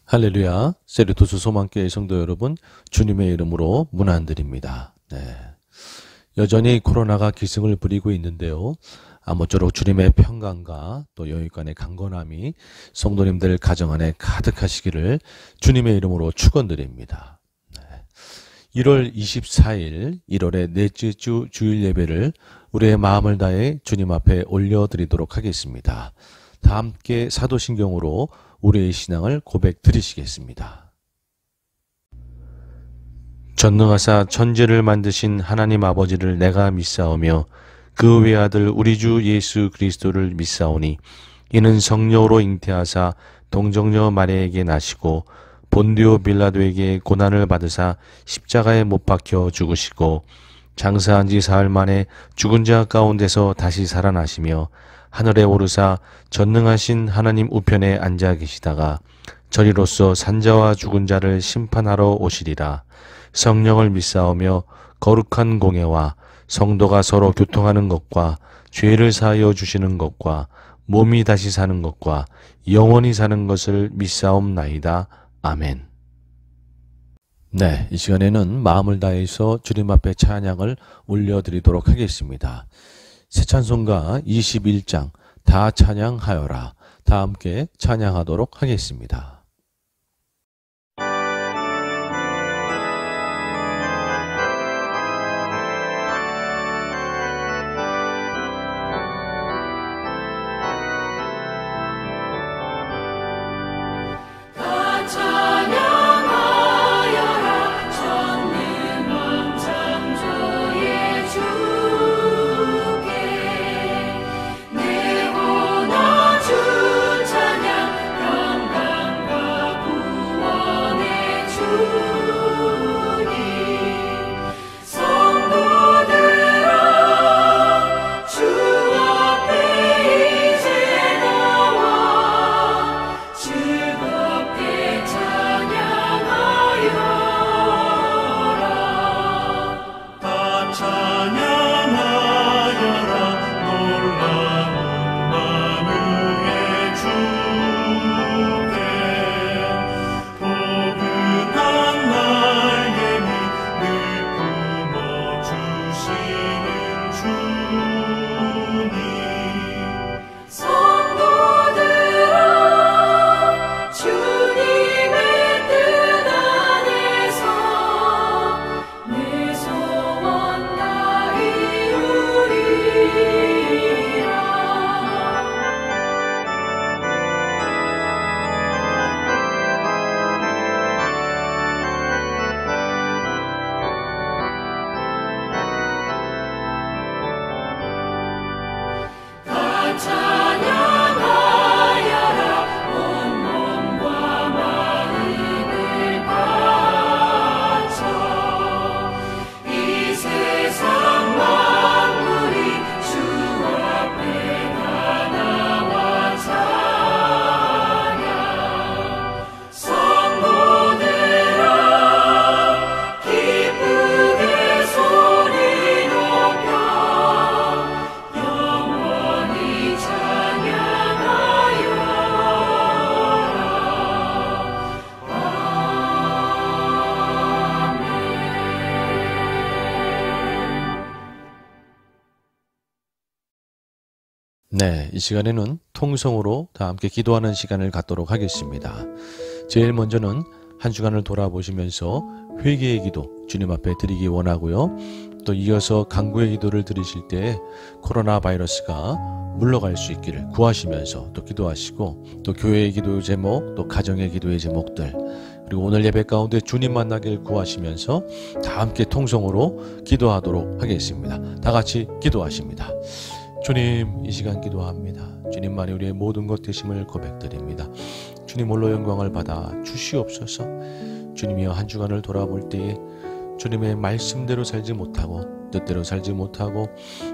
할렐루야, 세리토스 소망교회 성도 여러분, 주님의 이름으로 문안드립니다. 여전히 코로나가 기승을 부리고 있는데요. 아무쪼록 주님의 평강과 또 여유간의 강건함이 성도님들 가정 안에 가득하시기를 주님의 이름으로 축원드립니다. 1월 24일, 1월의 넷째 주 주일 예배를 우리의 마음을 다해 주님 앞에 올려드리도록 하겠습니다. 다 함께 사도신경으로 우리의 신앙을 고백 드리시겠습니다. 전능하사 천지를 만드신 하나님 아버지를 내가 믿사오며 그 외아들 우리 주 예수 그리스도를 믿사오니 이는 성령으로 잉태하사 동정녀 마리아에게 나시고 본디오 빌라도에게 고난을 받으사 십자가에 못 박혀 죽으시고 장사한 지 사흘 만에 죽은 자 가운데서 다시 살아나시며 하늘에 오르사 전능하신 하나님 우편에 앉아 계시다가 저리로서 산자와 죽은 자를 심판하러 오시리라. 성령을 믿사오며 거룩한 공예와 성도가 서로 교통하는 것과 죄를 사하여 주시는 것과 몸이 다시 사는 것과 영원히 사는 것을 믿사옵나이다. 아멘. 이 시간에는 마음을 다해서 주님 앞에 찬양을 올려드리도록 하겠습니다. 새 찬송가 21장 다 찬양하여라. 다 함께 찬양하도록 하겠습니다. 이 시간에는 통성으로 다 함께 기도하는 시간을 갖도록 하겠습니다. 제일 먼저는 한 주간을 돌아보시면서 회개의 기도 주님 앞에 드리기 원하고요. 또 이어서 간구의 기도를 드리실 때 코로나 바이러스가 물러갈 수 있기를 구하시면서 또 기도하시고, 또 교회의 기도 제목, 또 가정의 기도의 제목들, 그리고 오늘 예배 가운데 주님 만나길 구하시면서 다 함께 통성으로 기도하도록 하겠습니다. 다 같이 기도하십니다. 주님, 이 시간 기도합니다. 주님만이 우리의 모든 것 되심을 고백드립니다. 주님 홀로 영광을 받아 주시옵소서. 주님이여, 한 주간을 돌아볼 때에 주님의 말씀대로 살지 못하고 뜻대로 살지 못하고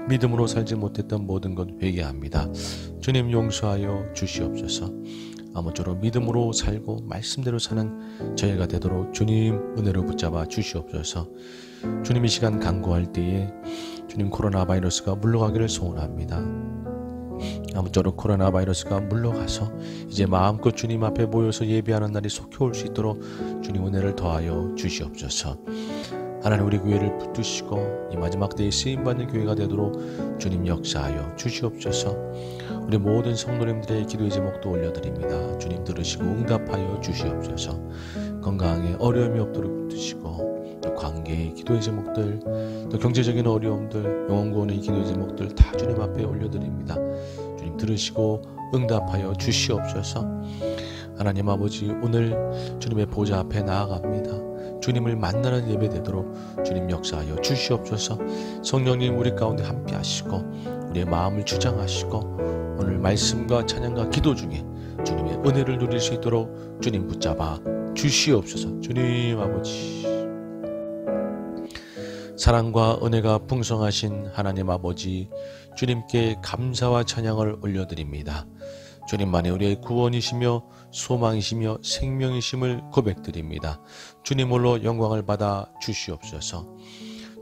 믿음으로 살지 못했던 모든 것 회개합니다. 주님 용서하여 주시옵소서. 아무쪼록 믿음으로 살고 말씀대로 사는 저희가 되도록 주님 은혜로 붙잡아 주시옵소서. 주님 이 시간 간구할 때에 주님 코로나 바이러스가 물러가기를 소원합니다. 아무쪼록 코로나 바이러스가 물러가서 이제 마음껏 주님 앞에 모여서 예배하는 날이 속히 올 수 있도록 주님 은혜를 더하여 주시옵소서. 하나님, 우리 교회를 붙드시고 이 마지막 때에 쓰임받는 교회가 되도록 주님 역사하여 주시옵소서. 우리 모든 성도님들의 기도의 제목도 올려드립니다. 주님 들으시고 응답하여 주시옵소서. 건강에 어려움이 없도록 붙드시고, 또 관계의 기도의 제목들, 또 경제적인 어려움들, 영혼구원의 기도의 제목들 다 주님 앞에 올려드립니다. 주님 들으시고 응답하여 주시옵소서. 하나님 아버지, 오늘 주님의 보좌 앞에 나아갑니다. 주님을 만나는 예배 되도록 주님 역사하여 주시옵소서. 성령님 우리 가운데 함께 하시고 우리의 마음을 주장하시고 오늘 말씀과 찬양과 기도 중에 주님의 은혜를 누릴 수 있도록 주님 붙잡아 주시옵소서. 주님 아버지, 사랑과 은혜가 풍성하신 하나님 아버지, 주님께 감사와 찬양을 올려드립니다. 주님만이 우리의 구원이시며 소망이시며 생명이심을 고백드립니다. 주님 홀로 영광을 받아 주시옵소서.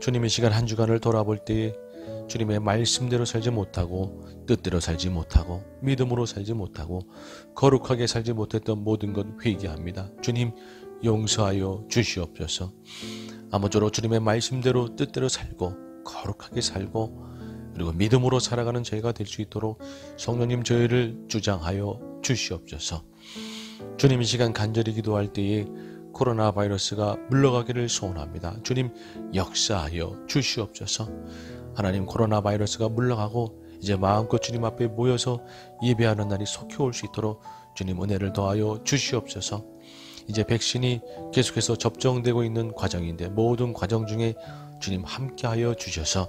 주님의 시간 한 주간을 돌아볼 때에 주님의 말씀대로 살지 못하고 뜻대로 살지 못하고 믿음으로 살지 못하고 거룩하게 살지 못했던 모든 것 회개합니다. 주님 용서하여 주시옵소서. 아무쪼록 주님의 말씀대로 뜻대로 살고 거룩하게 살고 그리고 믿음으로 살아가는 저희가 될 수 있도록 성령님 저희를 주장하여 주시옵소서. 주님 이 시간 간절히 기도할 때에 코로나 바이러스가 물러가기를 소원합니다. 주님 역사하여 주시옵소서. 하나님, 코로나 바이러스가 물러가고 이제 마음껏 주님 앞에 모여서 예배하는 날이 속히 올 수 있도록 주님 은혜를 더하여 주시옵소서. 이제 백신이 계속해서 접종되고 있는 과정인데 모든 과정 중에 주님 함께하여 주셔서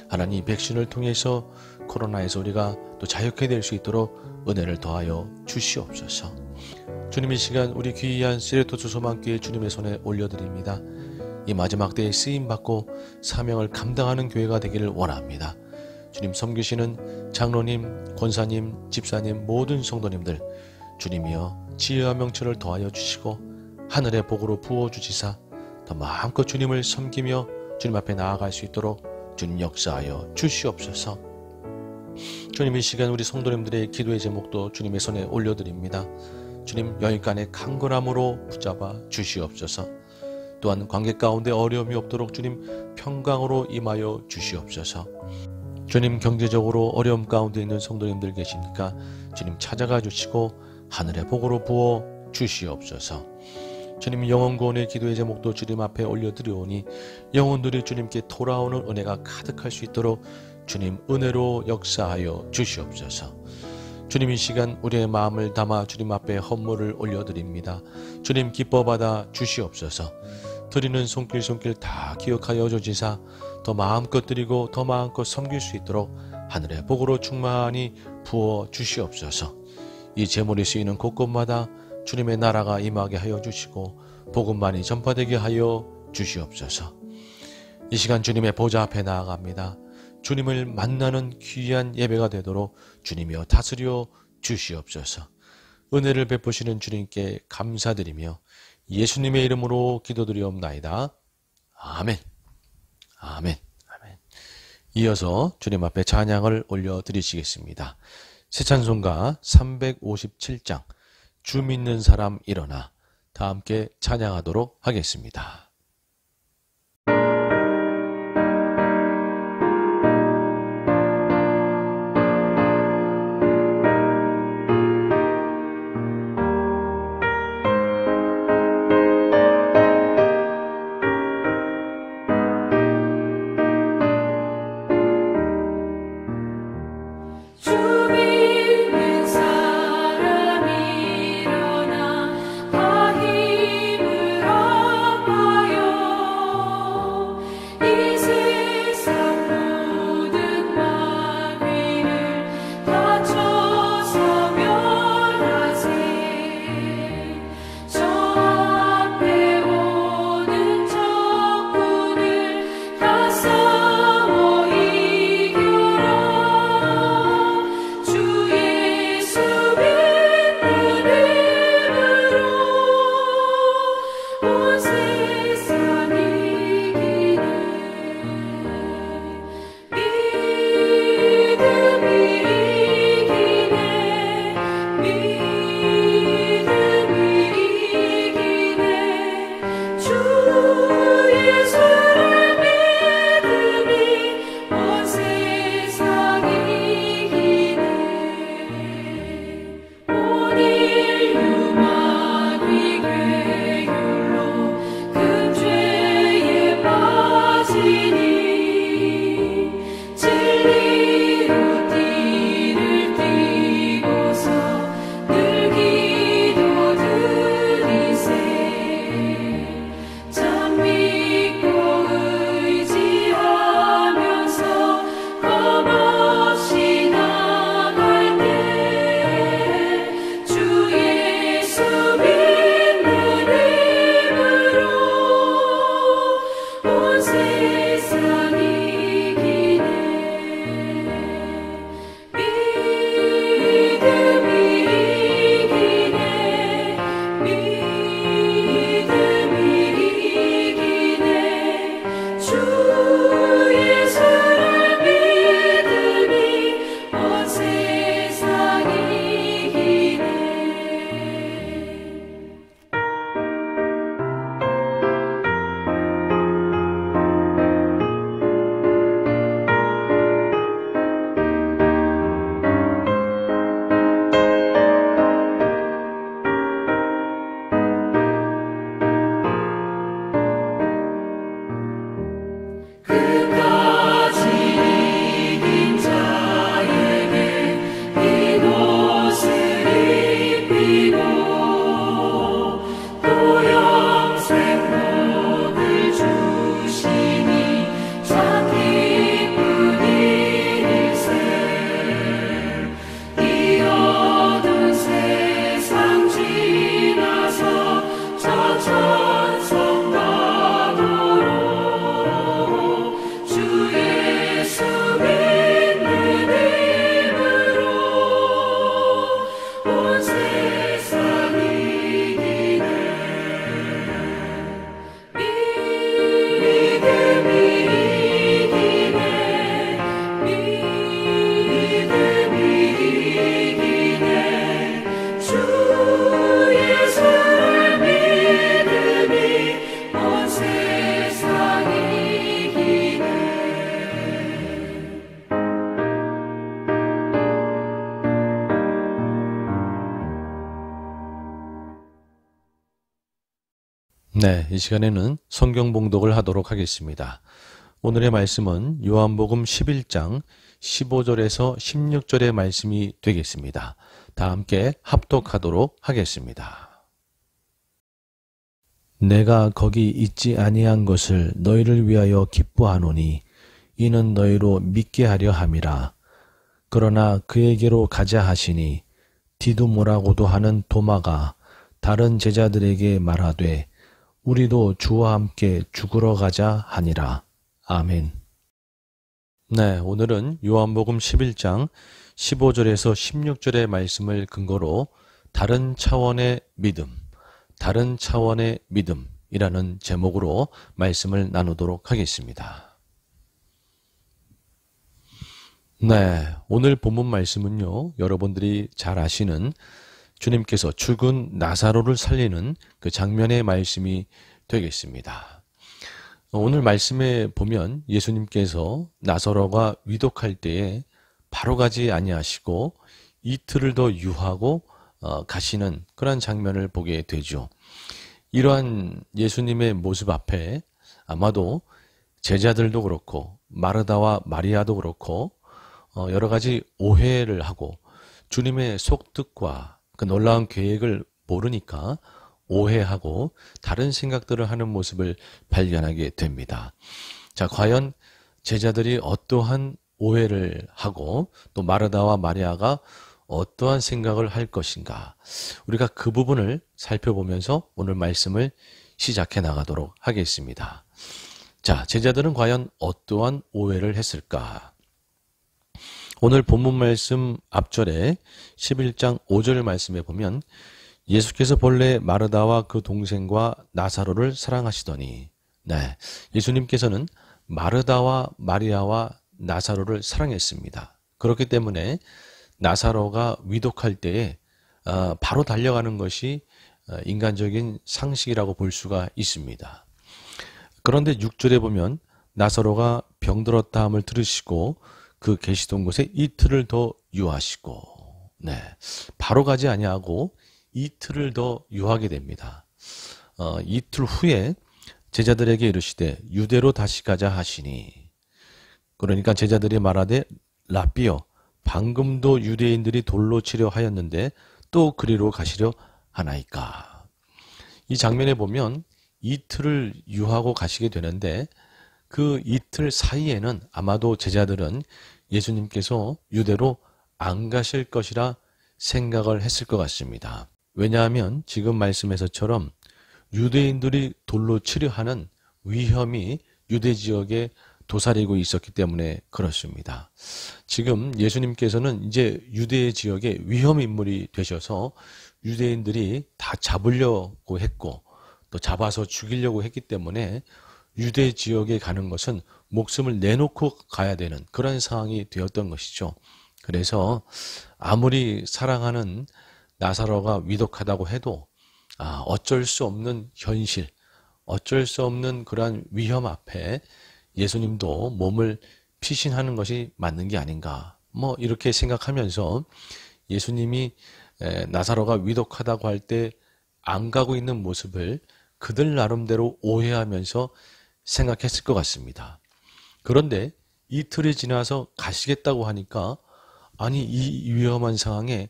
하나님 백신을 통해서 코로나에서 우리가 또 자유케 될 수 있도록 은혜를 더하여 주시옵소서. 주님 이 시간 우리 귀한 시레토스 소망교회 주님의 손에 올려드립니다. 이 마지막 때에 쓰임받고 사명을 감당하는 교회가 되기를 원합니다. 주님 섬기시는 장로님, 권사님, 집사님 모든 성도님들 주님이여 지혜와 명철을 더하여 주시고 하늘의 복으로 부어주시사 더 마음껏 주님을 섬기며 주님 앞에 나아갈 수 있도록 주님 역사하여 주시옵소서. 주님 이 시간 우리 성도님들의 기도의 제목도 주님의 손에 올려드립니다. 주님 여인간의 강건함으로 붙잡아 주시옵소서. 또한 관계 가운데 어려움이 없도록 주님 평강으로 임하여 주시옵소서. 주님 경제적으로 어려움 가운데 있는 성도님들 계시니까 주님 찾아가 주시고 하늘의 복으로 부어 주시옵소서. 주님 영혼구원의 기도의 제목도 주님 앞에 올려드리오니 영혼들이 주님께 돌아오는 은혜가 가득할 수 있도록 주님 은혜로 역사하여 주시옵소서. 주님 이 시간 우리의 마음을 담아 주님 앞에 헌물을 올려드립니다. 주님 기뻐받아 주시옵소서. 드리는 손길 다 기억하여 주시사 더 마음껏 드리고 더 마음껏 섬길 수 있도록 하늘의 복으로 충만히 부어 주시옵소서. 이 제물이 쓰이는 곳곳마다 주님의 나라가 임하게 하여 주시고 복음만이 전파되게 하여 주시옵소서. 이 시간 주님의 보좌 앞에 나아갑니다. 주님을 만나는 귀한 예배가 되도록 주님이여 다스려 주시옵소서. 은혜를 베푸시는 주님께 감사드리며 예수님의 이름으로 기도드리옵나이다. 아멘. 아멘. 아멘. 이어서 주님 앞에 찬양을 올려드리시겠습니다. 새 찬송가 357장 주 믿는 사람 일어나 다 함께 찬양하도록 하겠습니다. 다 힘을 얻어 네, 이 시간에는 성경 봉독을 하도록 하겠습니다. 오늘의 말씀은 요한복음 11장 15절에서 16절의 말씀이 되겠습니다. 다 함께 합독하도록 하겠습니다. 내가 거기 있지 아니한 것을 너희를 위하여 기뻐하노니 이는 너희로 믿게 하려 함이라. 그러나 그에게로 가자 하시니 디두모라고도 하는 도마가 다른 제자들에게 말하되 우리도 주와 함께 죽으러 가자 하니라. 아멘. 네, 오늘은 요한복음 11장 15절에서 16절의 말씀을 근거로 다른 차원의 믿음이라는 제목으로 말씀을 나누도록 하겠습니다. 네, 오늘 본문 말씀은요, 여러분들이 잘 아시는 주님께서 죽은 나사로를 살리는 그 장면의 말씀이 되겠습니다. 오늘 말씀에 보면 예수님께서 나사로가 위독할 때에 바로 가지 아니하시고 이틀을 더 유하고 가시는 그런 장면을 보게 되죠. 이러한 예수님의 모습 앞에 아마도 제자들도 그렇고 마르다와 마리아도 그렇고 여러 가지 오해를 하고 주님의 속뜻과 그 놀라운 계획을 모르니까 오해하고 다른 생각들을 하는 모습을 발견하게 됩니다. 자, 과연 제자들이 어떠한 오해를 하고 또 마르다와 마리아가 어떠한 생각을 할 것인가? 우리가 그 부분을 살펴보면서 오늘 말씀을 시작해 나가도록 하겠습니다. 자, 제자들은 과연 어떠한 오해를 했을까? 오늘 본문 말씀 앞절에 11장 5절 말씀에 보면 예수께서 본래 마르다와 그 동생과 나사로를 사랑하시더니, 네, 예수님께서는 마르다와 마리아와 나사로를 사랑했습니다. 그렇기 때문에 나사로가 위독할 때에 바로 달려가는 것이 인간적인 상식이라고 볼 수가 있습니다. 그런데 6절에 보면 나사로가 병들었다 함을 들으시고 그 계시던 곳에 이틀을 더 유하시고, 네, 바로 가지 아니하고 이틀을 더 유하게 됩니다. 이틀 후에 제자들에게 이르시되 유대로 다시 가자 하시니, 그러니까 제자들이 말하되 라삐여, 방금도 유대인들이 돌로 치려 하였는데 또 그리로 가시려 하나이까. 이 장면에 보면 이틀을 유하고 가시게 되는데 그 이틀 사이에는 아마도 제자들은 예수님께서 유대로 안 가실 것이라 생각을 했을 것 같습니다. 왜냐하면 지금 말씀에서처럼 유대인들이 돌로 치려 하는 위험이 유대 지역에 도사리고 있었기 때문에 그렇습니다. 지금 예수님께서는 이제 유대 지역의 위험 인물이 되셔서 유대인들이 다 잡으려고 했고 또 잡아서 죽이려고 했기 때문에 유대 지역에 가는 것은 목숨을 내놓고 가야 되는 그런 상황이 되었던 것이죠. 그래서 아무리 사랑하는 나사로가 위독하다고 해도 어쩔 수 없는 현실, 어쩔 수 없는 그러한 위험 앞에 예수님도 몸을 피신하는 것이 맞는 게 아닌가, 뭐 이렇게 생각하면서 예수님이 나사로가 위독하다고 할 때 안 가고 있는 모습을 그들 나름대로 오해하면서 생각했을 것 같습니다. 그런데 이틀이 지나서 가시겠다고 하니까 아니 이 위험한 상황에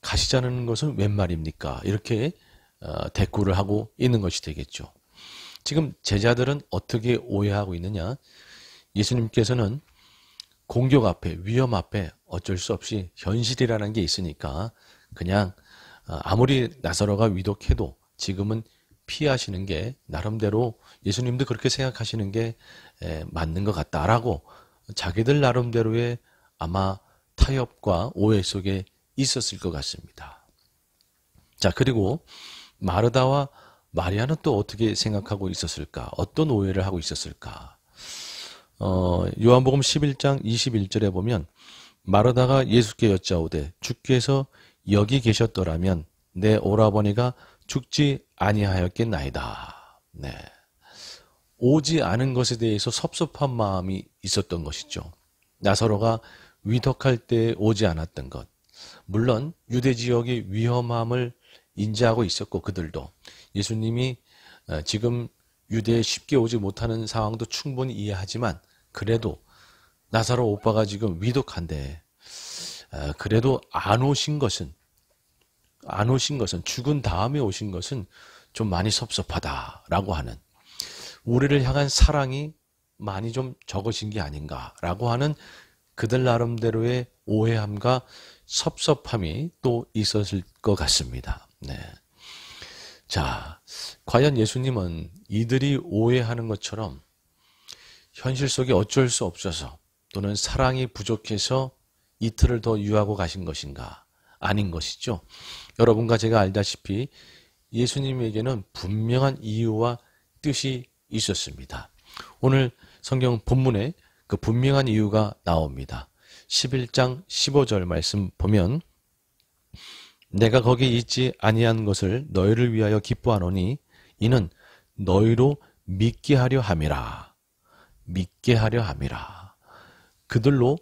가시자는 것은 웬 말입니까? 이렇게 대꾸를 하고 있는 것이 되겠죠. 지금 제자들은 어떻게 오해하고 있느냐? 예수님께서는 공격 앞에, 위험 앞에 어쩔 수 없이 현실이라는 게 있으니까 그냥 아무리 나사로가 위독해도 지금은 피하시는 게 나름대로 예수님도 그렇게 생각하시는 게 맞는 것 같다라고 자기들 나름대로의 아마 타협과 오해 속에 있었을 것 같습니다. 자, 그리고 마르다와 마리아는 또 어떻게 생각하고 있었을까? 어떤 오해를 하고 있었을까? 요한복음 11장 21절에 보면 마르다가 예수께 여짜오되 주께서 여기 계셨더라면 내 오라버니가 죽지 아니하였겠나이다. 네. 오지 않은 것에 대해서 섭섭한 마음이 있었던 것이죠. 나사로가 위독할 때 오지 않았던 것. 물론 유대 지역의 위험함을 인지하고 있었고 그들도 예수님이 지금 유대에 쉽게 오지 못하는 상황도 충분히 이해하지만 그래도 나사로 오빠가 지금 위독한데 그래도 안 오신 것은 죽은 다음에 오신 것은 좀 많이 섭섭하다라고 하는, 우리를 향한 사랑이 많이 좀 적으신 게 아닌가라고 하는 그들 나름대로의 오해함과 섭섭함이 또 있었을 것 같습니다. 네. 자, 과연 예수님은 이들이 오해하는 것처럼 현실 속에 어쩔 수 없어서 또는 사랑이 부족해서 이틀을 더 유하고 가신 것인가? 아닌 것이죠. 여러분과 제가 알다시피 예수님에게는 분명한 이유와 뜻이 있었습니다. 오늘 성경 본문에 그 분명한 이유가 나옵니다. 11장 15절 말씀 보면 내가 거기 있지 아니한 것을 너희를 위하여 기뻐하노니 이는 너희로 믿게 하려 함이라. 믿게 하려 함이라. 그들로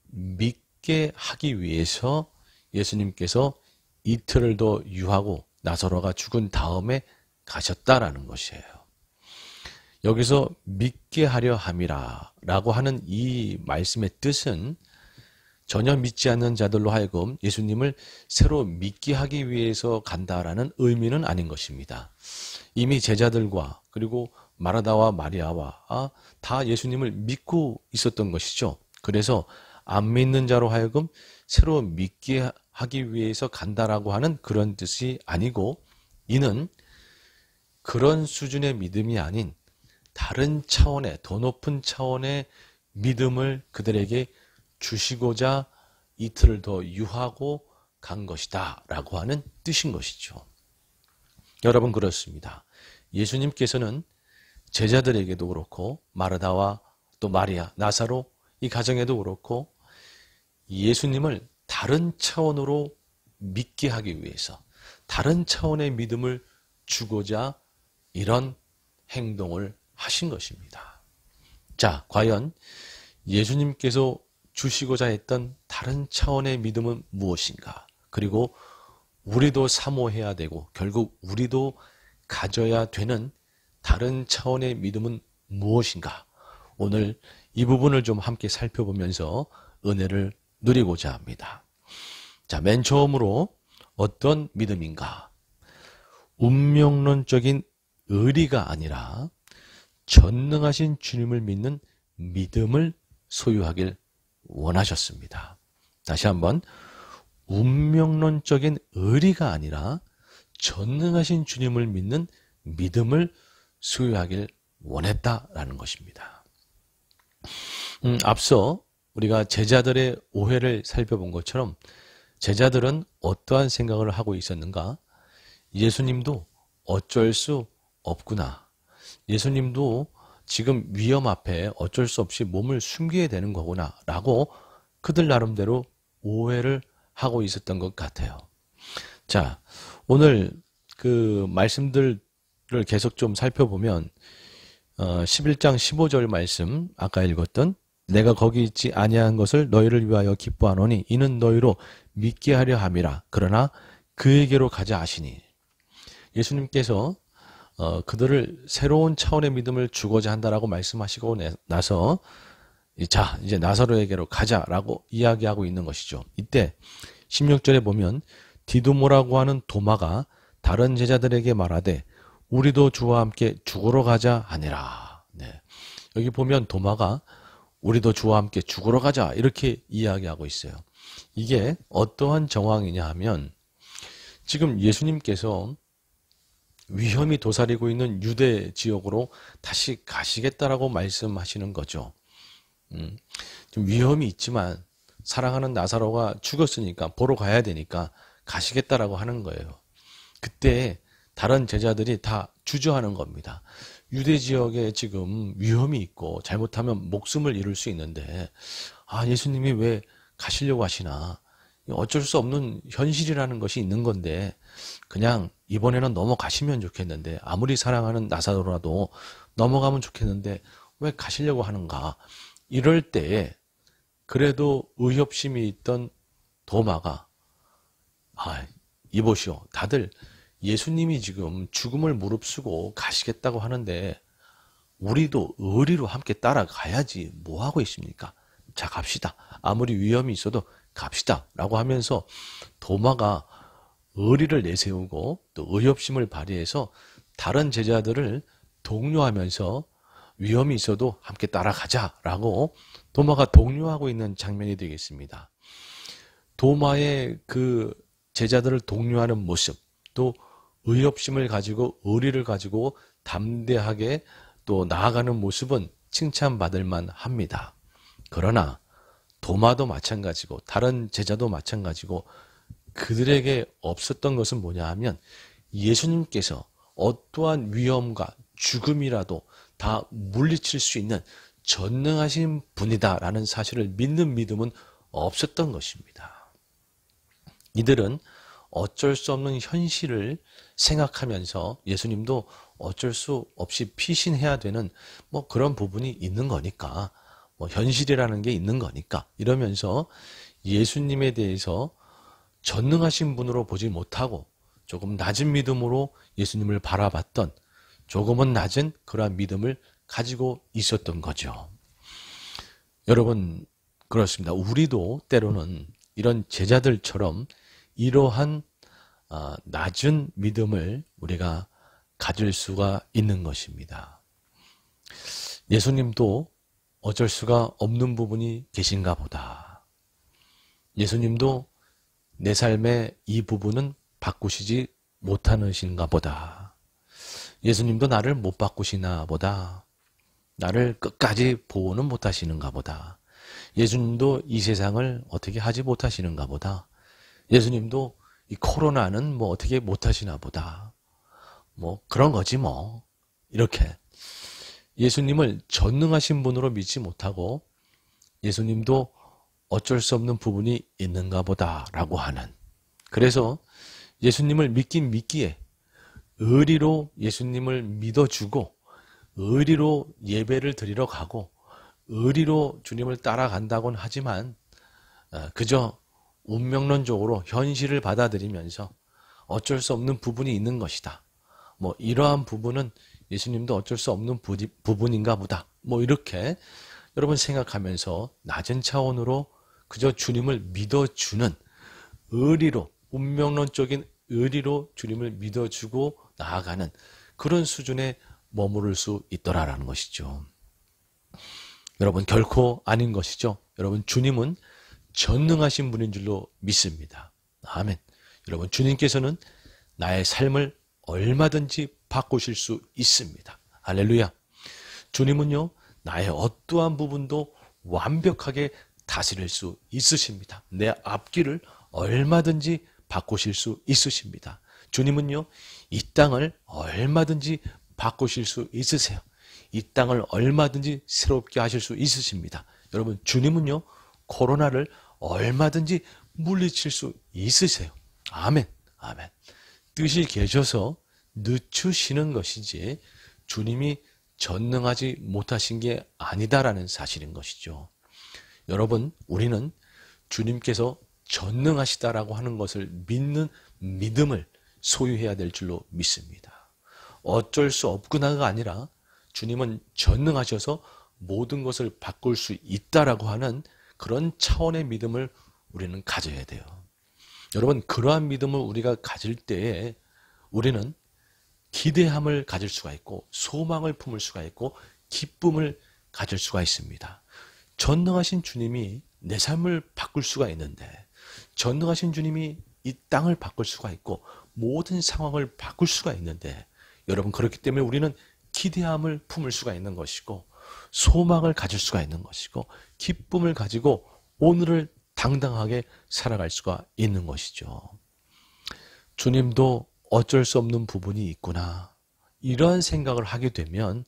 믿게 하기 위해서 예수님께서 이틀을 더 유하고 나사로가 죽은 다음에 가셨다라는 것이에요. 여기서 믿게 하려 함이라 라고 하는 이 말씀의 뜻은 전혀 믿지 않는 자들로 하여금 예수님을 새로 믿게 하기 위해서 간다라는 의미는 아닌 것입니다. 이미 제자들과 그리고 마르다와 마리아와 다 예수님을 믿고 있었던 것이죠. 그래서 안 믿는 자로 하여금 새로 믿게 하기 위해서 간다라고 하는 그런 뜻이 아니고, 이는 그런 수준의 믿음이 아닌 다른 차원의, 더 높은 차원의 믿음을 그들에게 주시고자 이틀을 더 유하고 간 것이다 라고 하는 뜻인 것이죠. 여러분, 그렇습니다. 예수님께서는 제자들에게도 그렇고 마르다와 또 마리아, 나사로 이 가정에도 그렇고 예수님을 다른 차원으로 믿게 하기 위해서 다른 차원의 믿음을 주고자 이런 행동을 하신 것입니다. 자, 과연 예수님께서 주시고자 했던 다른 차원의 믿음은 무엇인가? 그리고 우리도 사모해야 되고 결국 우리도 가져야 되는 다른 차원의 믿음은 무엇인가? 오늘 이 부분을 좀 함께 살펴보면서 은혜를 누리고자 합니다. 자, 맨 처음으로 어떤 믿음인가? 운명론적인 의리가 아니라 전능하신 주님을 믿는 믿음을 소유하길 원하셨습니다. 다시 한번, 운명론적인 의리가 아니라 전능하신 주님을 믿는 믿음을 소유하길 원했다라는 것입니다. 앞서 우리가 제자들의 오해를 살펴본 것처럼 제자들은 어떠한 생각을 하고 있었는가? 예수님도 어쩔 수 없구나. 예수님도 지금 위험 앞에 어쩔 수 없이 몸을 숨기게 되는 거구나 라고 그들 나름대로 오해를 하고 있었던 것 같아요. 자, 오늘 그 말씀들을 계속 좀 살펴보면 11장 15절 말씀, 아까 읽었던 내가 거기 있지 아니한 것을 너희를 위하여 기뻐하노니 이는 너희로 믿게 하려 함이라. 그러나 그에게로 가자 하시니, 예수님께서 그들을 새로운 차원의 믿음을 주고자 한다라고 말씀하시고 나서 자, 이제 나사로에게로 가자라고 이야기하고 있는 것이죠. 이때 16절에 보면 디두모라고 하는 도마가 다른 제자들에게 말하되 우리도 주와 함께 죽으러 가자 하니라. 네. 여기 보면 도마가 우리도 주와 함께 죽으러 가자 이렇게 이야기하고 있어요. 이게 어떠한 정황이냐 하면 지금 예수님께서 위험이 도사리고 있는 유대 지역으로 다시 가시겠다라고 말씀하시는 거죠. 좀 위험이 있지만 사랑하는 나사로가 죽었으니까 보러 가야 되니까 가시겠다라고 하는 거예요. 그때 다른 제자들이 다 주저하는 겁니다. 유대 지역에 지금 위험이 있고 잘못하면 목숨을 잃을 수 있는데 예수님이 왜 가시려고 하시나? 어쩔 수 없는 현실이라는 것이 있는 건데 그냥 이번에는 넘어가시면 좋겠는데, 아무리 사랑하는 나사로라도 넘어가면 좋겠는데 왜 가시려고 하는가? 이럴 때에 그래도 의협심이 있던 도마가 이보시오, 다들 예수님이 지금 죽음을 무릅쓰고 가시겠다고 하는데 우리도 의리로 함께 따라가야지 뭐하고 있습니까? 자, 갑시다. 아무리 위험이 있어도 갑시다 라고 하면서 도마가 의리를 내세우고 또 의협심을 발휘해서 다른 제자들을 독려하면서 위험이 있어도 함께 따라가자라고 도마가 독려하고 있는 장면이 되겠습니다. 도마의 그 제자들을 독려하는 모습, 또 의협심을 가지고 의리를 가지고 담대하게 또 나아가는 모습은 칭찬받을 만합니다. 그러나 도마도 마찬가지고 다른 제자도 마찬가지고 그들에게 없었던 것은 뭐냐 하면 예수님께서 어떠한 위험과 죽음이라도 다 물리칠 수 있는 전능하신 분이다라는 사실을 믿는 믿음은 없었던 것입니다. 이들은 어쩔 수 없는 현실을 생각하면서 예수님도 어쩔 수 없이 피신해야 되는 뭐 그런 부분이 있는 거니까, 뭐 현실이라는 게 있는 거니까 이러면서 예수님에 대해서 전능하신 분으로 보지 못하고 조금 낮은 믿음으로 예수님을 바라봤던, 조금은 낮은 그러한 믿음을 가지고 있었던 거죠. 여러분, 그렇습니다. 우리도 때로는 이런 제자들처럼 이러한 낮은 믿음을 우리가 가질 수가 있는 것입니다. 예수님도 어쩔 수가 없는 부분이 계신가 보다. 예수님도 내 삶의 이 부분은 바꾸시지 못하신가 보다. 예수님도 나를 못 바꾸시나 보다. 나를 끝까지 보호는 못하시는가 보다. 예수님도 이 세상을 어떻게 하지 못하시는가 보다. 예수님도 이 코로나는 뭐 어떻게 못하시나 보다. 뭐 그런 거지 뭐. 이렇게 예수님을 전능하신 분으로 믿지 못하고 예수님도 어쩔 수 없는 부분이 있는가 보다라고 하는, 그래서 예수님을 믿긴 믿기에 의리로 예수님을 믿어주고 의리로 예배를 드리러 가고 의리로 주님을 따라간다고는 하지만 그저 운명론적으로 현실을 받아들이면서 어쩔 수 없는 부분이 있는 것이다. 뭐 이러한 부분은 예수님도 어쩔 수 없는 부분인가 보다. 뭐 이렇게 여러분 생각하면서 낮은 차원으로 그저 주님을 믿어주는 의리로, 운명론적인 의리로 주님을 믿어주고 나아가는 그런 수준에 머무를 수 있더라라는 것이죠. 여러분, 결코 아닌 것이죠. 여러분, 주님은 전능하신 분인 줄로 믿습니다. 아멘. 여러분, 주님께서는 나의 삶을 얼마든지 바꾸실 수 있습니다. 할렐루야. 주님은요, 나의 어떠한 부분도 완벽하게 다스릴 수 있으십니다. 내 앞길을 얼마든지 바꾸실 수 있으십니다. 주님은요, 이 땅을 얼마든지 바꾸실 수 있으세요. 이 땅을 얼마든지 새롭게 하실 수 있으십니다. 여러분, 주님은요, 코로나를 얼마든지 물리칠 수 있으세요. 아멘. 아멘. 뜻이 계셔서 늦추시는 것이지 주님이 전능하지 못하신 게 아니다라는 사실인 것이죠. 여러분, 우리는 주님께서 전능하시다라고 하는 것을 믿는 믿음을 소유해야 될 줄로 믿습니다. 어쩔 수 없구나가 아니라 주님은 전능하셔서 모든 것을 바꿀 수 있다라고 하는 그런 차원의 믿음을 우리는 가져야 돼요. 여러분, 그러한 믿음을 우리가 가질 때에 우리는 기대함을 가질 수가 있고 소망을 품을 수가 있고 기쁨을 가질 수가 있습니다. 전능하신 주님이 내 삶을 바꿀 수가 있는데, 전능하신 주님이 이 땅을 바꿀 수가 있고 모든 상황을 바꿀 수가 있는데, 여러분, 그렇기 때문에 우리는 기대함을 품을 수가 있는 것이고 소망을 가질 수가 있는 것이고 기쁨을 가지고 오늘을 당당하게 살아갈 수가 있는 것이죠. 주님도 어쩔 수 없는 부분이 있구나, 이러한 생각을 하게 되면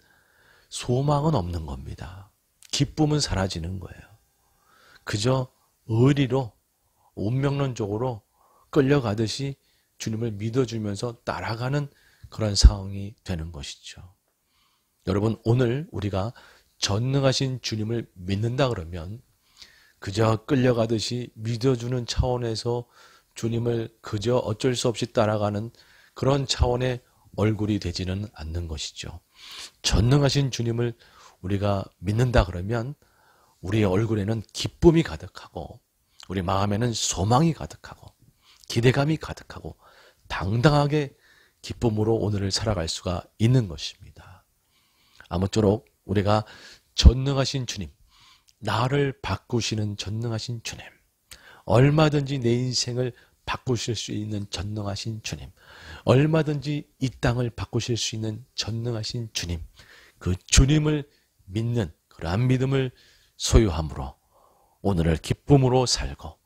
소망은 없는 겁니다. 기쁨은 사라지는 거예요. 그저 의리로 운명론적으로 끌려가듯이 주님을 믿어주면서 따라가는 그런 상황이 되는 것이죠. 여러분, 오늘 우리가 전능하신 주님을 믿는다 그러면 그저 끌려가듯이 믿어주는 차원에서 주님을 그저 어쩔 수 없이 따라가는 그런 차원의 얼굴이 되지는 않는 것이죠. 전능하신 주님을 우리가 믿는다 그러면 우리의 얼굴에는 기쁨이 가득하고 우리 마음에는 소망이 가득하고 기대감이 가득하고 당당하게 기쁨으로 오늘을 살아갈 수가 있는 것입니다. 아무쪼록 우리가 전능하신 주님, 나를 바꾸시는 전능하신 주님, 얼마든지 내 인생을 바꾸실 수 있는 전능하신 주님, 얼마든지 이 땅을 바꾸실 수 있는 전능하신 주님, 그 주님을 믿는 그러한 믿음을 소유함으로 오늘을 기쁨으로 살고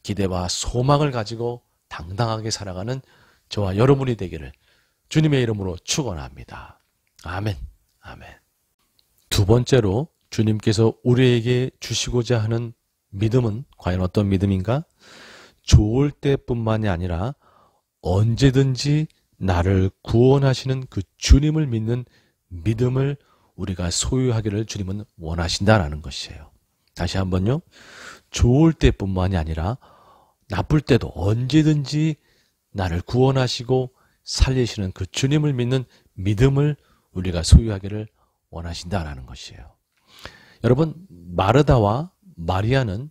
기대와 소망을 가지고 당당하게 살아가는 저와 여러분이 되기를 주님의 이름으로 축원합니다. 아멘. 아멘. 두 번째로 주님께서 우리에게 주시고자 하는 믿음은 과연 어떤 믿음인가? 좋을 때뿐만이 아니라 언제든지 나를 구원하시는 그 주님을 믿는 믿음을 우리가 소유하기를 주님은 원하신다라는 것이에요. 다시 한번요. 좋을 때뿐만이 아니라 나쁠 때도 언제든지 나를 구원하시고 살리시는 그 주님을 믿는 믿음을 우리가 소유하기를 원하신다라는 것이에요. 여러분, 마르다와 마리아는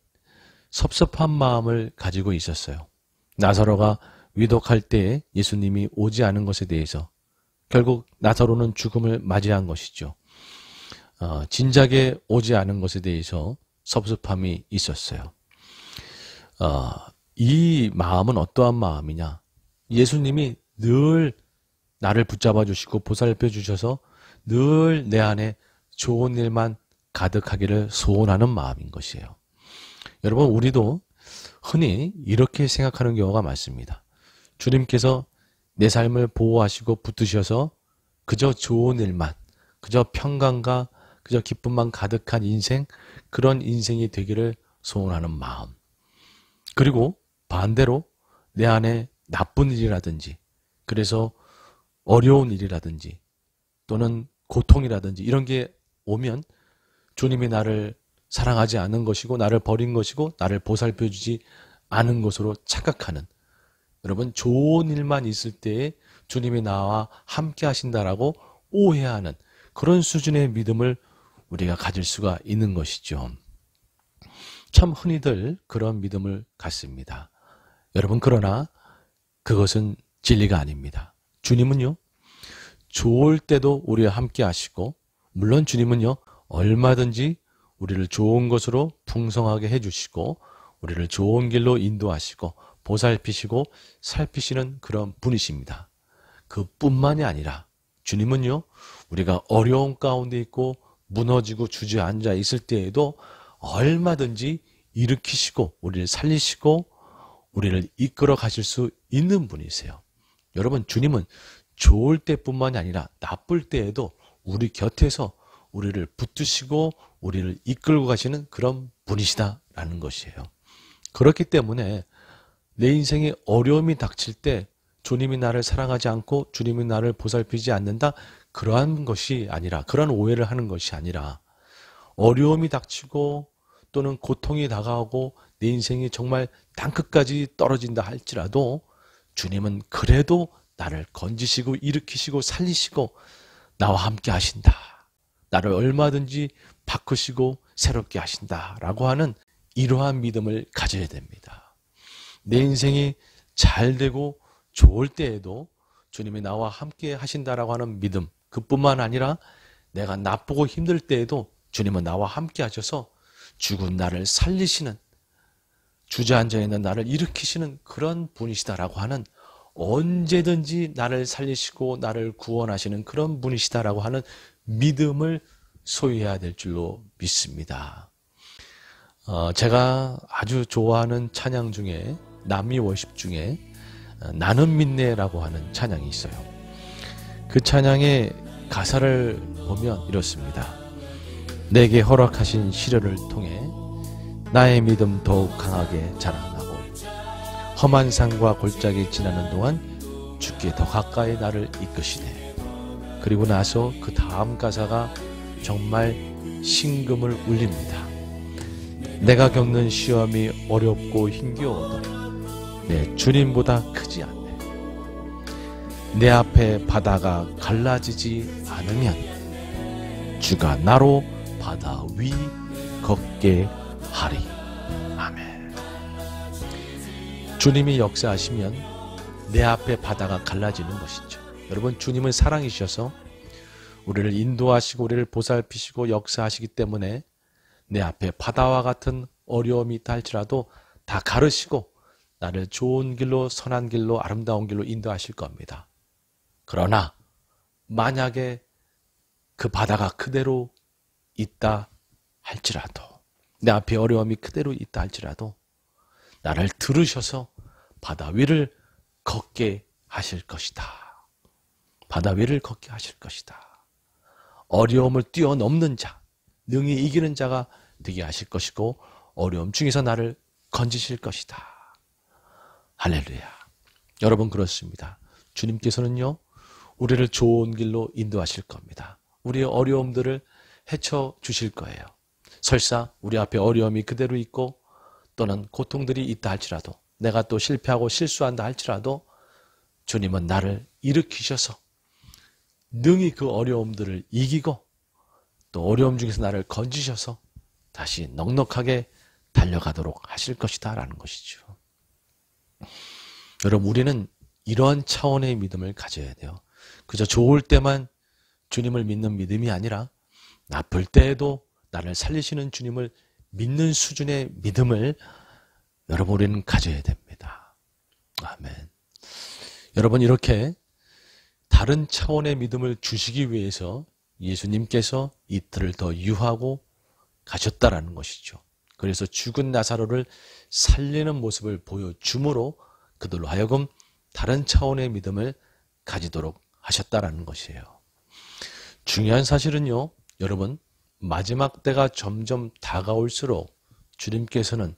섭섭한 마음을 가지고 있었어요. 나사로가 위독할 때에 예수님이 오지 않은 것에 대해서 결국 나사로는 죽음을 맞이한 것이죠. 진작에 오지 않은 것에 대해서 섭섭함이 있었어요. 이 마음은 어떠한 마음이냐? 예수님이 늘 나를 붙잡아 주시고 보살펴 주셔서 늘 내 안에 좋은 일만 가득하기를 소원하는 마음인 것이에요. 여러분, 우리도 흔히 이렇게 생각하는 경우가 많습니다. 주님께서 내 삶을 보호하시고 붙드셔서 그저 좋은 일만, 그저 평강과 그저 기쁨만 가득한 인생, 그런 인생이 되기를 소원하는 마음. 그리고 반대로 내 안에 나쁜 일이라든지, 그래서 어려운 일이라든지 또는 고통이라든지 이런 게 오면 주님이 나를 사랑하지 않은 것이고 나를 버린 것이고 나를 보살펴주지 않은 것으로 착각하는, 여러분, 좋은 일만 있을 때에 주님이 나와 함께 하신다라고 오해하는 그런 수준의 믿음을 우리가 가질 수가 있는 것이죠. 참 흔히들 그런 믿음을 갖습니다. 여러분, 그러나 그것은 진리가 아닙니다. 주님은요, 좋을 때도 우리와 함께 하시고, 물론 주님은요, 얼마든지 우리를 좋은 것으로 풍성하게 해주시고, 우리를 좋은 길로 인도하시고, 보살피시고, 살피시는 그런 분이십니다. 그뿐만이 아니라 주님은요, 우리가 어려운 가운데 있고 무너지고 주저앉아 있을 때에도 얼마든지 일으키시고 우리를 살리시고 우리를 이끌어 가실 수 있는 분이세요. 여러분, 주님은 좋을 때뿐만이 아니라 나쁠 때에도 우리 곁에서 우리를 붙드시고 우리를 이끌고 가시는 그런 분이시다라는 것이에요. 그렇기 때문에 내 인생에 어려움이 닥칠 때 주님이 나를 사랑하지 않고 주님이 나를 보살피지 않는다, 그러한 것이 아니라, 그런 오해를 하는 것이 아니라, 어려움이 닥치고 또는 고통이 다가오고 내 인생이 정말 땅끝까지 떨어진다 할지라도 주님은 그래도 나를 건지시고 일으키시고 살리시고 나와 함께 하신다, 나를 얼마든지 바꾸시고 새롭게 하신다라고 하는 이러한 믿음을 가져야 됩니다. 내 인생이 잘 되고 좋을 때에도 주님이 나와 함께 하신다라고 하는 믿음, 그뿐만 아니라 내가 나쁘고 힘들 때에도 주님은 나와 함께 하셔서 죽은 나를 살리시는, 주저앉아 있는 나를 일으키시는 그런 분이시다라고 하는, 언제든지 나를 살리시고 나를 구원하시는 그런 분이시다라고 하는 믿음을 소유해야 될 줄로 믿습니다. 제가 아주 좋아하는 찬양 중에, 남미 워십 중에 나는 믿네라고 하는 찬양이 있어요. 그 찬양의 가사를 보면 이렇습니다. 내게 허락하신 시련을 통해 나의 믿음 더욱 강하게 자라나고, 험한 산과 골짜기 지나는 동안 주께 더 가까이 나를 이끄시네. 그리고 나서 그 다음 가사가 정말 심금을 울립니다. 내가 겪는 시험이 어렵고 힘겨워도 내 주님보다 크지 않네. 내 앞에 바다가 갈라지지 않으면 주가 나로 바다 위 걷게 하리. 아멘. 주님이 역사하시면 내 앞에 바다가 갈라지는 것이죠. 여러분, 주님은 사랑이셔서 우리를 인도하시고 우리를 보살피시고 역사하시기 때문에 내 앞에 바다와 같은 어려움이 있다 할지라도 다 가르시고 나를 좋은 길로, 선한 길로, 아름다운 길로 인도하실 겁니다. 그러나 만약에 그 바다가 그대로 있다 할지라도, 내 앞에 어려움이 그대로 있다 할지라도 나를 들으셔서 바다 위를 걷게 하실 것이다. 바다 위를 걷게 하실 것이다. 어려움을 뛰어넘는 자, 능히 이기는 자가 되게 하실 것이고 어려움 중에서 나를 건지실 것이다. 할렐루야. 여러분, 그렇습니다. 주님께서는요, 우리를 좋은 길로 인도하실 겁니다. 우리의 어려움들을 헤쳐 주실 거예요. 설사 우리 앞에 어려움이 그대로 있고 또는 고통들이 있다 할지라도, 내가 또 실패하고 실수한다 할지라도 주님은 나를 일으키셔서 능히 그 어려움들을 이기고 또 어려움 중에서 나를 건지셔서 다시 넉넉하게 달려가도록 하실 것이다 라는 것이죠. 여러분, 우리는 이러한 차원의 믿음을 가져야 돼요. 그저 좋을 때만 주님을 믿는 믿음이 아니라 나쁠 때에도 나를 살리시는 주님을 믿는 수준의 믿음을 여러분, 우리는 가져야 됩니다. 아멘. 여러분, 이렇게 다른 차원의 믿음을 주시기 위해서 예수님께서 이틀을 더 유하고 가셨다라는 것이죠. 그래서 죽은 나사로를 살리는 모습을 보여줌으로 그들로 하여금 다른 차원의 믿음을 가지도록 하셨다라는 것이에요. 중요한 사실은요, 여러분, 마지막 때가 점점 다가올수록 주님께서는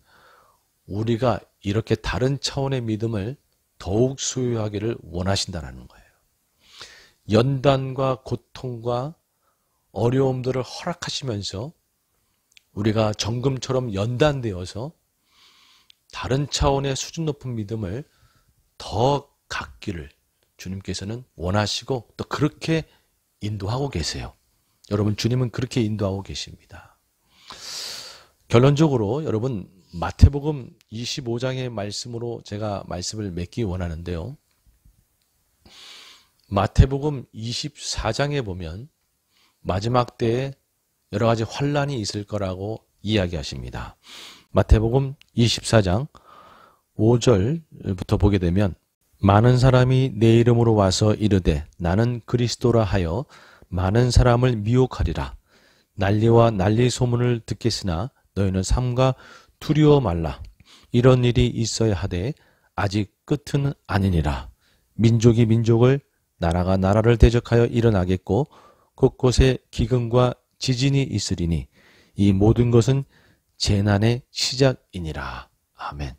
우리가 이렇게 다른 차원의 믿음을 더욱 소유하기를 원하신다는 거예요. 연단과 고통과 어려움들을 허락하시면서 우리가 정금처럼 연단되어서 다른 차원의 수준 높은 믿음을 더 갖기를 주님께서는 원하시고 또 그렇게 인도하고 계세요. 여러분, 주님은 그렇게 인도하고 계십니다. 결론적으로 여러분, 마태복음 25장의 말씀으로 제가 말씀을 맺기 원하는데요. 마태복음 24장에 보면 마지막 때에 여러 가지 환란이 있을 거라고 이야기하십니다. 마태복음 24장 5절부터 보게 되면 많은 사람이 내 이름으로 와서 이르되 나는 그리스도라 하여 많은 사람을 미혹하리라. 난리와 난리 소문을 듣겠으나 너희는 삼가 두려워 말라. 이런 일이 있어야 하되 아직 끝은 아니니라. 민족이 민족을, 나라가 나라를 대적하여 일어나겠고 곳곳에 기근과 지진이 있으리니 이 모든 것은 재난의 시작이니라. 아멘.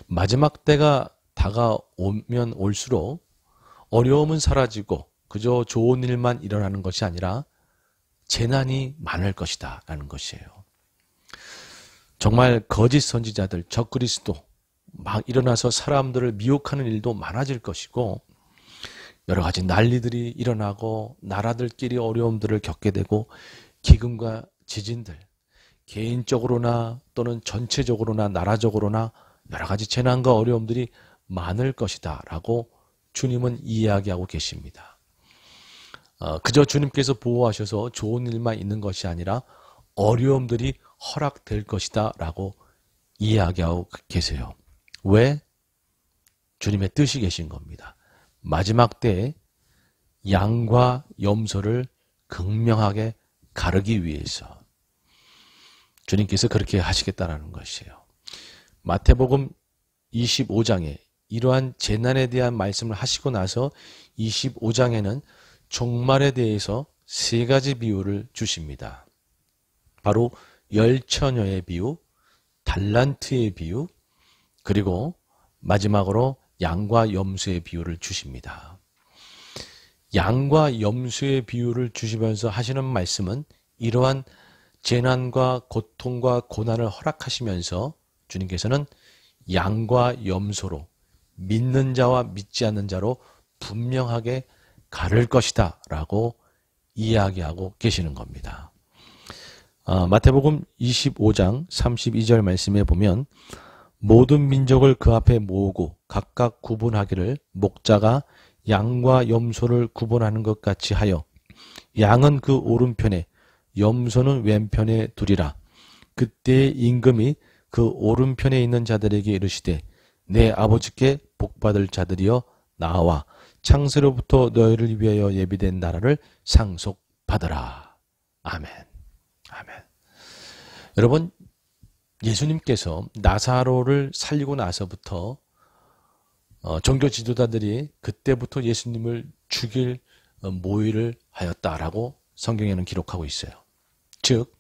마지막 때가 다가오면 올수록 어려움은 사라지고 그저 좋은 일만 일어나는 것이 아니라 재난이 많을 것이다 라는 것이에요. 정말 거짓 선지자들, 적그리스도 막 일어나서 사람들을 미혹하는 일도 많아질 것이고 여러 가지 난리들이 일어나고 나라들끼리 어려움들을 겪게 되고 기근과 지진들, 개인적으로나 또는 전체적으로나 나라적으로나 여러 가지 재난과 어려움들이 많을 것이다 라고 주님은 이야기하고 계십니다. 그저 주님께서 보호하셔서 좋은 일만 있는 것이 아니라 어려움들이 허락될 것이다 라고 이야기하고 계세요. 왜? 주님의 뜻이 계신 겁니다. 마지막 때에 양과 염소를 극명하게 가르기 위해서 주님께서 그렇게 하시겠다라는 것이에요. 마태복음 25장에 이러한 재난에 대한 말씀을 하시고 나서 25장에는 종말에 대해서 세 가지 비유를 주십니다. 바로 열처녀의 비유, 달란트의 비유, 그리고 마지막으로 양과 염소의 비유를 주십니다. 양과 염소의 비유를 주시면서 하시는 말씀은 이러한 재난과 고통과 고난을 허락하시면서 주님께서는 양과 염소로 믿는 자와 믿지 않는 자로 분명하게 가를 것이다 라고 이야기하고 계시는 겁니다. 마태복음 25장 32절 말씀에 보면 모든 민족을 그 앞에 모으고 각각 구분하기를 목자가 양과 염소를 구분하는 것 같이 하여 양은 그 오른편에 염소는 왼편에 두리라. 그때 임금이 그 오른편에 있는 자들에게 이르시되 내 아버지께 복받을 자들이여 나와 창세로부터 너희를 위하여 예비된 나라를 상속받으라. 아멘. 아멘. 여러분, 예수님께서 나사로를 살리고 나서부터 종교 지도자들이 그때부터 예수님을 죽일 모의를 하였다라고 성경에는 기록하고 있어요. 즉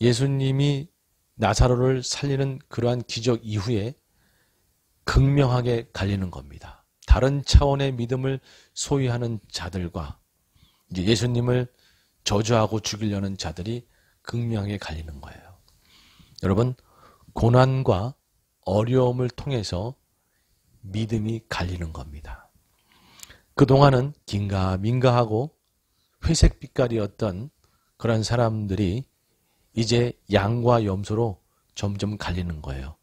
예수님이 나사로를 살리는 그러한 기적 이후에 극명하게 갈리는 겁니다. 다른 차원의 믿음을 소유하는 자들과 이제 예수님을 저주하고 죽이려는 자들이 극명하게 갈리는 거예요. 여러분, 고난과 어려움을 통해서 믿음이 갈리는 겁니다. 그동안은 긴가민가하고 회색 빛깔이었던 그런 사람들이 이제 양과 염소로 점점 갈리는 거예요.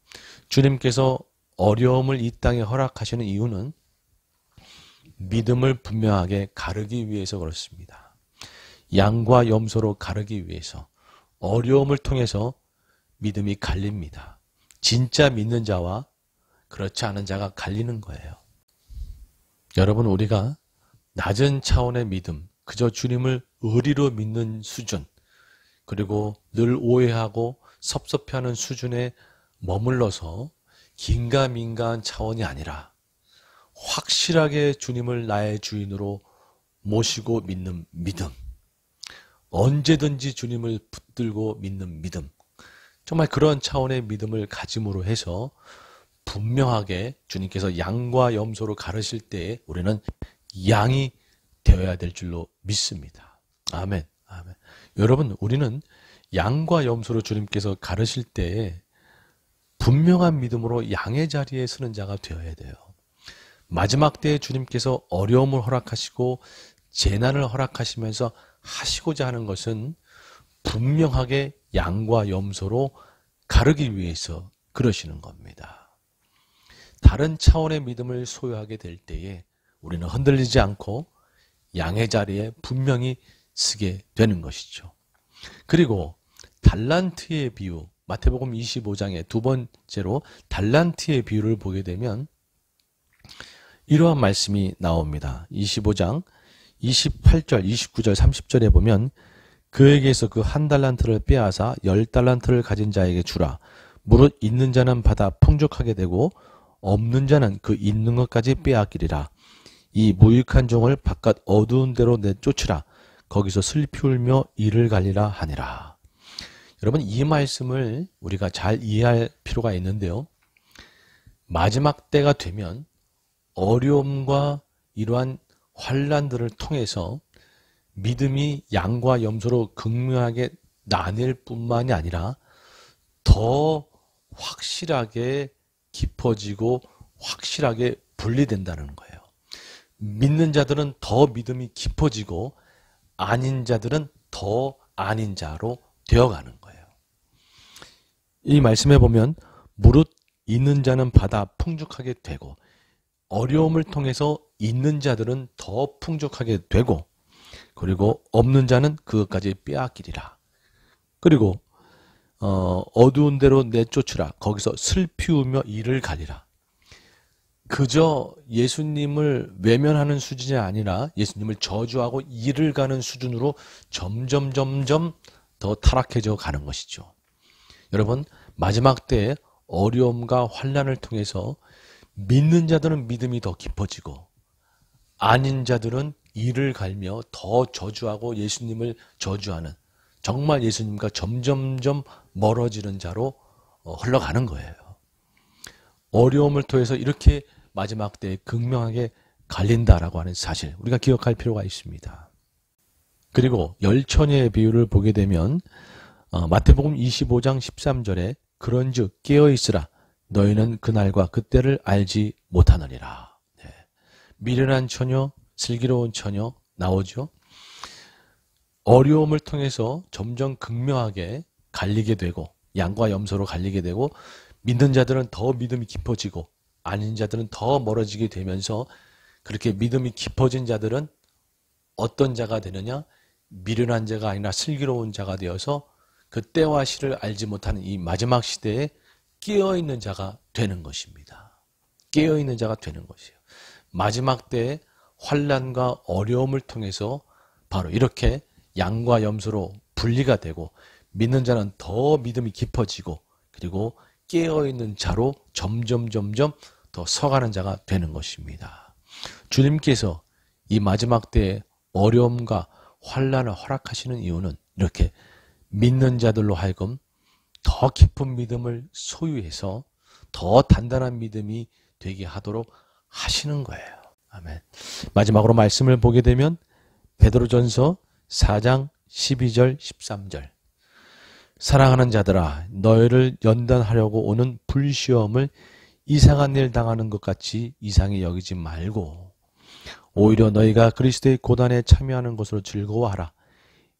주님께서 어려움을 이 땅에 허락하시는 이유는 믿음을 분명하게 가르기 위해서 그렇습니다. 양과 염소로 가르기 위해서 어려움을 통해서 믿음이 갈립니다. 진짜 믿는 자와 그렇지 않은 자가 갈리는 거예요. 여러분, 우리가 낮은 차원의 믿음, 그저 주님을 의리로 믿는 수준, 그리고 늘 오해하고 섭섭해하는 수준에 머물러서 긴가민가한 차원이 아니라 확실하게 주님을 나의 주인으로 모시고 믿는 믿음, 언제든지 주님을 붙들고 믿는 믿음, 정말 그런 차원의 믿음을 가짐으로 해서 분명하게 주님께서 양과 염소로 가르실 때에 우리는 양이 되어야 될 줄로 믿습니다. 아멘. 아멘. 여러분, 우리는 양과 염소로 주님께서 가르실 때에 분명한 믿음으로 양의 자리에 서는 자가 되어야 돼요. 마지막 때에 주님께서 어려움을 허락하시고 재난을 허락하시면서 하시고자 하는 것은 분명하게 양과 염소로 가르기 위해서 그러시는 겁니다. 다른 차원의 믿음을 소유하게 될 때에 우리는 흔들리지 않고 양의 자리에 분명히 서게 되는 것이죠. 그리고 달란트의 비유, 마태복음 25장의 두 번째로 달란트의 비유를 보게 되면 이러한 말씀이 나옵니다. 25장 28절, 29절, 30절에 보면 그에게서 그 한 달란트를 빼앗아 10달란트를 가진 자에게 주라. 무릇 있는 자는 받아 풍족하게 되고 없는 자는 그 있는 것까지 빼앗기리라. 이 무익한 종을 바깥 어두운 데로 내쫓으라. 거기서 슬피 울며 이를 갈리라 하니라. 여러분, 이 말씀을 우리가 잘 이해할 필요가 있는데요. 마지막 때가 되면 어려움과 이러한 환난들을 통해서 믿음이 양과 염소로 극명하게 나뉠 뿐만이 아니라 더 확실하게 깊어지고 확실하게 분리된다는 거예요. 믿는 자들은 더 믿음이 깊어지고 아닌 자들은 더 아닌 자로 되어가는 거예요. 이 말씀에 보면 무릇 있는 자는 받아 풍족하게 되고 어려움을 통해서 있는 자들은 더 풍족하게 되고 그리고 없는 자는 그것까지 빼앗기리라. 그리고 어두운 데로 내쫓으라. 거기서 슬피 울며 이를 갈리라. 그저 예수님을 외면하는 수준이 아니라 예수님을 저주하고 이를 가는 수준으로 점점 더 타락해져 가는 것이죠. 여러분, 마지막 때에 어려움과 환난을 통해서 믿는 자들은 믿음이 더 깊어지고 아닌 자들은 이를 갈며 더 저주하고 예수님을 저주하는, 정말 예수님과 점점점 멀어지는 자로 흘러가는 거예요. 어려움을 통해서 이렇게 마지막 때에 극명하게 갈린다라고 하는 사실, 우리가 기억할 필요가 있습니다. 그리고 열처녀의 비유를 보게 되면 마태복음 25장 13절에 그런즉 깨어있으라 너희는 그날과 그때를 알지 못하느니라. 네. 미련한 처녀, 슬기로운 처녀 나오죠. 어려움을 통해서 점점 극명하게 갈리게 되고 양과 염소로 갈리게 되고 믿는 자들은 더 믿음이 깊어지고 아닌 자들은 더 멀어지게 되면서 그렇게 믿음이 깊어진 자들은 어떤 자가 되느냐? 미련한 자가 아니라 슬기로운 자가 되어서 그 때와 시를 알지 못하는 이 마지막 시대에 깨어있는 자가 되는 것입니다. 깨어있는 자가 되는 것이에요. 마지막 때에 환난과 어려움을 통해서 바로 이렇게 양과 염소로 분리가 되고 믿는 자는 더 믿음이 깊어지고 그리고 깨어있는 자로 점점 더 서가는 자가 되는 것입니다. 주님께서 이 마지막 때에 어려움과 환난을 허락하시는 이유는 이렇게 믿는 자들로 하여금 더 깊은 믿음을 소유해서 더 단단한 믿음이 되게 하도록 하시는 거예요. 아멘. 마지막으로 말씀을 보게 되면 베드로전서 4장 12절 13절 사랑하는 자들아 너희를 연단하려고 오는 불시험을 이상한 일 당하는 것 같이 이상히 여기지 말고 오히려 너희가 그리스도의 고난에 참여하는 것으로 즐거워하라.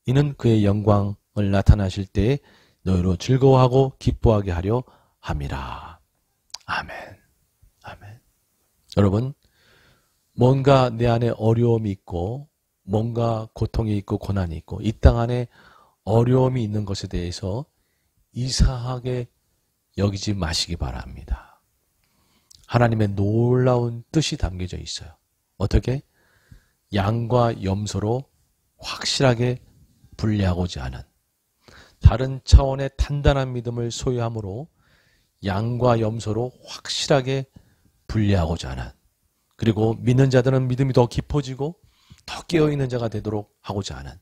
이는 그의 영광을 나타나실 때에 너희로 즐거워하고 기뻐하게 하려 함이라. 아멘. 아멘. 여러분 뭔가 내 안에 어려움이 있고 뭔가 고통이 있고 고난이 있고 이 땅 안에 어려움이 있는 것에 대해서 이상하게 여기지 마시기 바랍니다. 하나님의 놀라운 뜻이 담겨져 있어요. 어떻게? 양과 염소로 확실하게 분리하고자 하는 다른 차원의 단단한 믿음을 소유함으로 양과 염소로 확실하게 분리하고자 하는 그리고 믿는 자들은 믿음이 더 깊어지고 더 깨어있는 자가 되도록 하고자 하는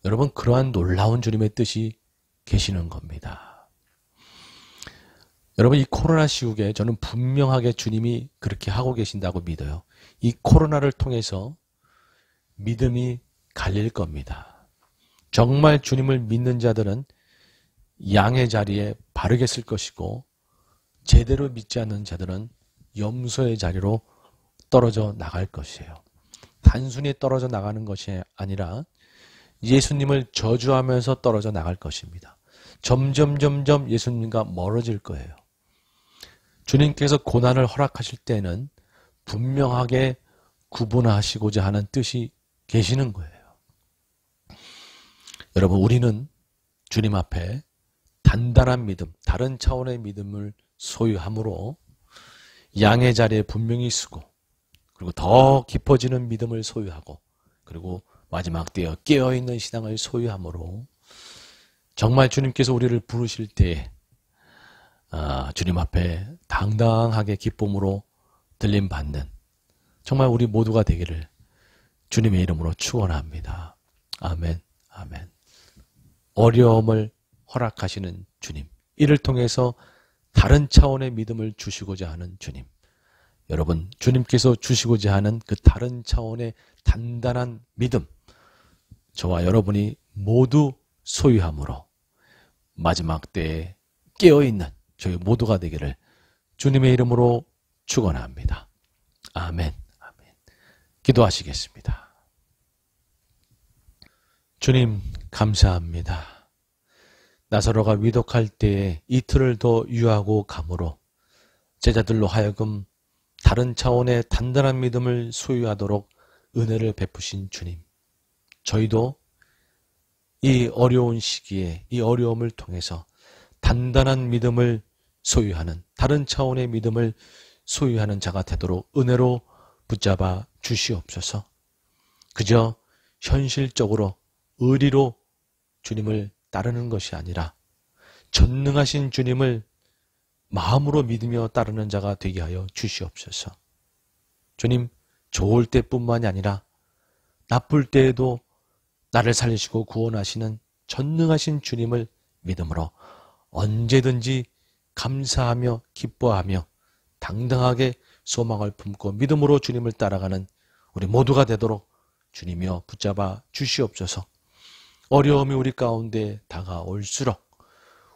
여러분 그러한 놀라운 주님의 뜻이 계시는 겁니다. 여러분 이 코로나 시국에 저는 분명하게 주님이 그렇게 하고 계신다고 믿어요. 이 코로나를 통해서 믿음이 갈릴 겁니다. 정말 주님을 믿는 자들은 양의 자리에 바르게 쓸 것이고 제대로 믿지 않는 자들은 염소의 자리로 떨어져 나갈 것이에요. 단순히 떨어져 나가는 것이 아니라 예수님을 저주하면서 떨어져 나갈 것입니다. 점점 예수님과 멀어질 거예요. 주님께서 고난을 허락하실 때는 분명하게 구분하시고자 하는 뜻이 계시는 거예요. 여러분 우리는 주님 앞에 단단한 믿음, 다른 차원의 믿음을 소유함으로 양의 자리에 분명히 서고 그리고 더 깊어지는 믿음을 소유하고 그리고 마지막 때에 깨어있는 신앙을 소유함으로 정말 주님께서 우리를 부르실 때에 주님 앞에 당당하게 기쁨으로 들림받는 정말 우리 모두가 되기를 주님의 이름으로 축원합니다. 아멘. 아멘. 어려움을 허락하시는 주님, 이를 통해서 다른 차원의 믿음을 주시고자 하는 주님, 여러분 주님께서 주시고자 하는 그 다른 차원의 단단한 믿음 저와 여러분이 모두 소유함으로 마지막 때에 깨어있는 저희 모두가 되기를 주님의 이름으로 축원합니다. 아멘. 아멘. 기도하시겠습니다. 주님 감사합니다. 나사로가 위독할 때에 이틀을 더 유하고 감으로 제자들로 하여금 다른 차원의 단단한 믿음을 소유하도록 은혜를 베푸신 주님, 저희도 이 어려운 시기에 이 어려움을 통해서 단단한 믿음을 소유하는 다른 차원의 믿음을 소유하는 자가 되도록 은혜로 붙잡아 주시옵소서. 그저 현실적으로 의리로 주님을 따르는 것이 아니라 전능하신 주님을 마음으로 믿으며 따르는 자가 되게 하여 주시옵소서. 주님, 좋을 때뿐만이 아니라 나쁠 때에도 나를 살리시고 구원하시는 전능하신 주님을 믿음으로 언제든지 감사하며 기뻐하며 당당하게 소망을 품고 믿음으로 주님을 따라가는 우리 모두가 되도록 주님이여 붙잡아 주시옵소서. 어려움이 우리 가운데 다가올수록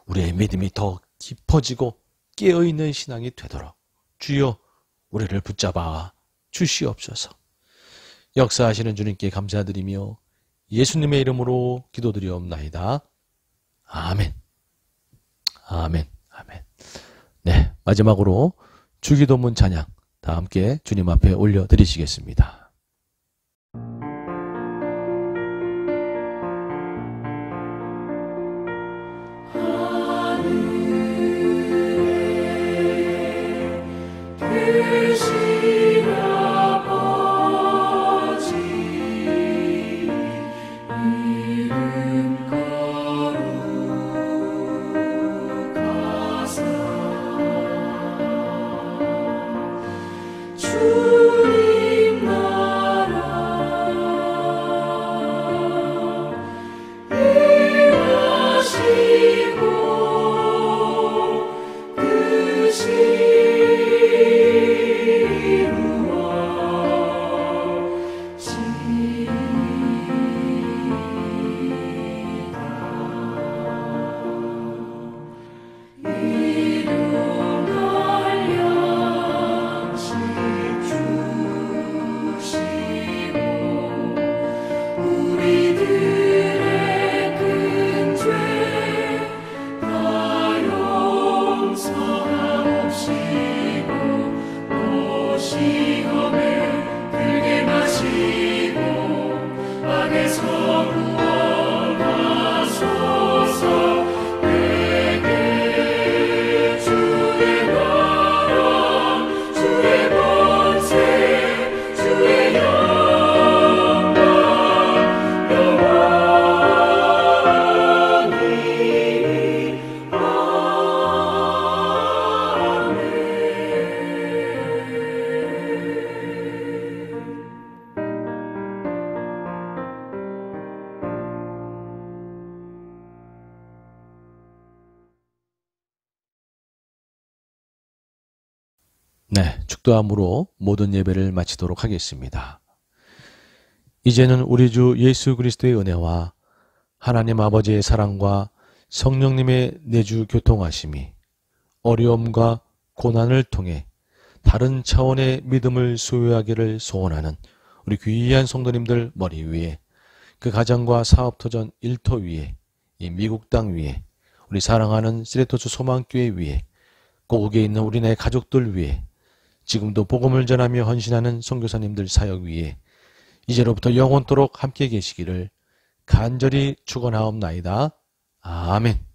우리의 믿음이 더 깊어지고 깨어있는 신앙이 되도록 주여 우리를 붙잡아 주시옵소서. 역사하시는 주님께 감사드리며 예수님의 이름으로 기도드리옵나이다. 아멘. 아멘. 아멘. 네, 마지막으로 주기도문 찬양 다 함께 주님 앞에 올려드리시겠습니다. 네, 축도함으로 모든 예배를 마치도록 하겠습니다. 이제는 우리 주 예수 그리스도의 은혜와 하나님 아버지의 사랑과 성령님의 내주 교통하심이 어려움과 고난을 통해 다른 차원의 믿음을 소유하기를 소원하는 우리 귀한 성도님들 머리 위에, 그 가정과 사업터전 일터 위에, 이 미국 땅 위에, 우리 사랑하는 시레토스 소망교회 위에, 고국에 있는 우리네 가족들 위에, 지금도 복음을 전하며 헌신하는 선교사님들 사역 위에 이제로부터 영원토록 함께 계시기를 간절히 축원하옵나이다. 아멘.